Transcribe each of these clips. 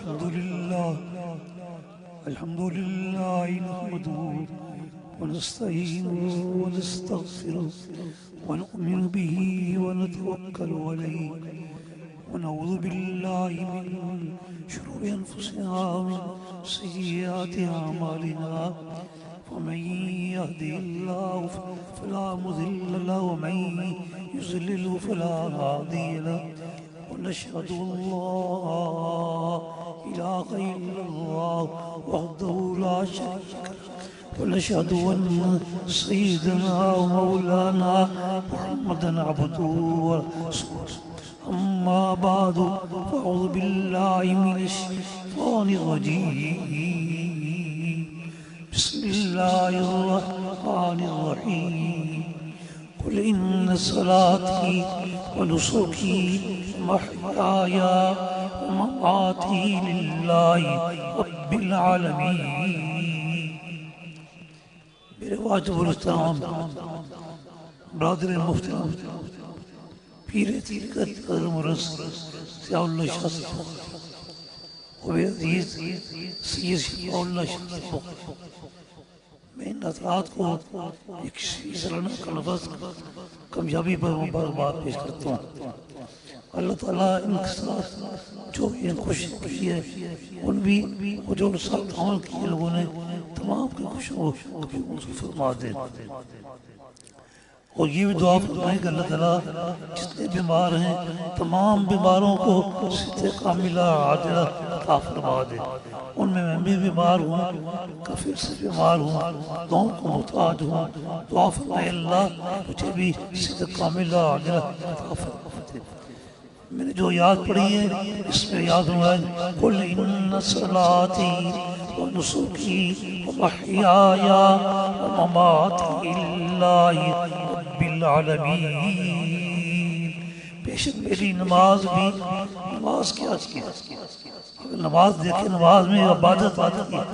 الحمد لله نحمده ونستعينه ونستغفره ونؤمن به ونتوكل عليه ونعوذ بالله من شرور أنفسنا ومن سيئات أعمالنا ومن يهده الله فلا مضل له ومن يضلل فلا هادي له ونشهد أن لا إله إلا الله وحده لا شريك له ونشهد أن سيدنا ومولانا محمدا عبده ورسوله أما بعد فأعوذ بالله من الشيطان الرجيم بسم الله الرحمن الرحيم قل إن صلاتي ونسكي ومحياي ومماتي لله رب العالمين. میرے واجب الاسلام برادر محترم پیر طریقت قدر مرس ضیاء اللہ شاہ صاحب و عزیز سید شفیع اللہ شاہ صاحب، میں ان حضرات کو ایک سالانہ کا لفظ کامیابی پر مبارکباد پیش کرتا ہوں. اللہ تعالیٰ ان کے ساتھ جو بھی خوشی ہے ان بھی وہ جو ساتھ عمل کیے لوگوں نے تمام کی خوشیوں کو فرما دے. اور یہ بھی دعا فرمائیں کہ اللہ تعالیٰ جتنے بیمار ہیں تمام بیماروں کو صحت کاملہ عاجلہ عطا فرما دے. ان میں بھی بیمار ہوں، کافر سے بیمار ہوں، دعاؤں کو محتاج ہوں. دعا فرمائے اللہ مجھے بھی صحت کاملہ عاجلہ عطا فرما دے. میں نے جو یاد پڑھی ہے اس میں یاد ہوا ہے قل ان صلاتی ونسکی ومحیائی ومماتی للہ رب العالمین. بے شک میری نماز بھی، نماز کیا چیز؟ اگر نماز دیکھیں نماز میں عبادت آتی ہے.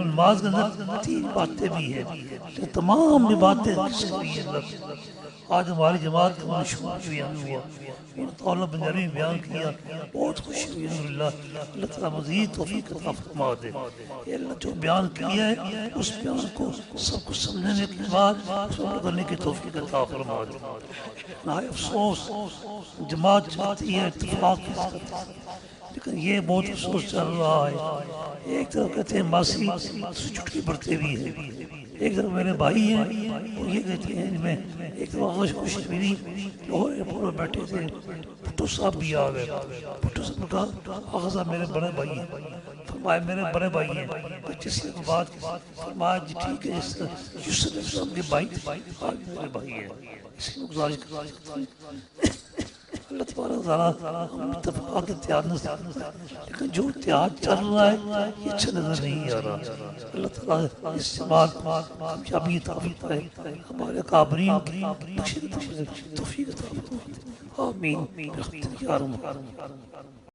نماز کے اندر تین باتیں بھی ہیں، تمام باتیں کس کو یہ لفظ آج ہماری جماعت کا مشہور بیان ہوا، طالب بنجاری بیان کیا، بہت خوشی ہوئی. الحمدللہ اللہ تعالیٰ مزید توفیق عطا فرما دے. اے اللہ جو بیان کیا ہے اس بیان کو سب کو سمجھنے کے بعد اس کو کرنے کی توفیق عطا فرما دے. نہائے افسوس جماعت چاہتی ہے اتفاق کے ساتھ، لیکن یہ بہت افسوس چل رہا ہے. ایک طرف کہتے ہیں ماسی چٹکی پڑتے بھی ہیں، ایک طرف میرے بھائی ہیں وہ یہ کہتے ہیں میں ایک طرف خوشی میری لوہے پورے بیٹھے تھے. بھٹو صاحب بھی آ گئے. بھٹو صاحب نے کہا آغا صاحب میرے بڑے بھائی ہیں. فرمایا میرے بڑے بھائی ہیں. جس نے بات فرمایا جی ٹھیک ہے، جس طرح یوسف علیہ السلام کے بھائی تھے آج میرے بھائی ہیں. اس کی گزارش کرتا ہوں اللہ تبارک تعالیٰ ہم اتفاق اتحاد نہ ساتھ، لیکن جو اتحاد چل رہا ہے یہ اچھا نظر نہیں آ رہا. اللہ تعالیٰ اس جماعت کامیابی عطا فرمائے، ہمارے کابرین کی توفیق عطا فرمائے. آمین.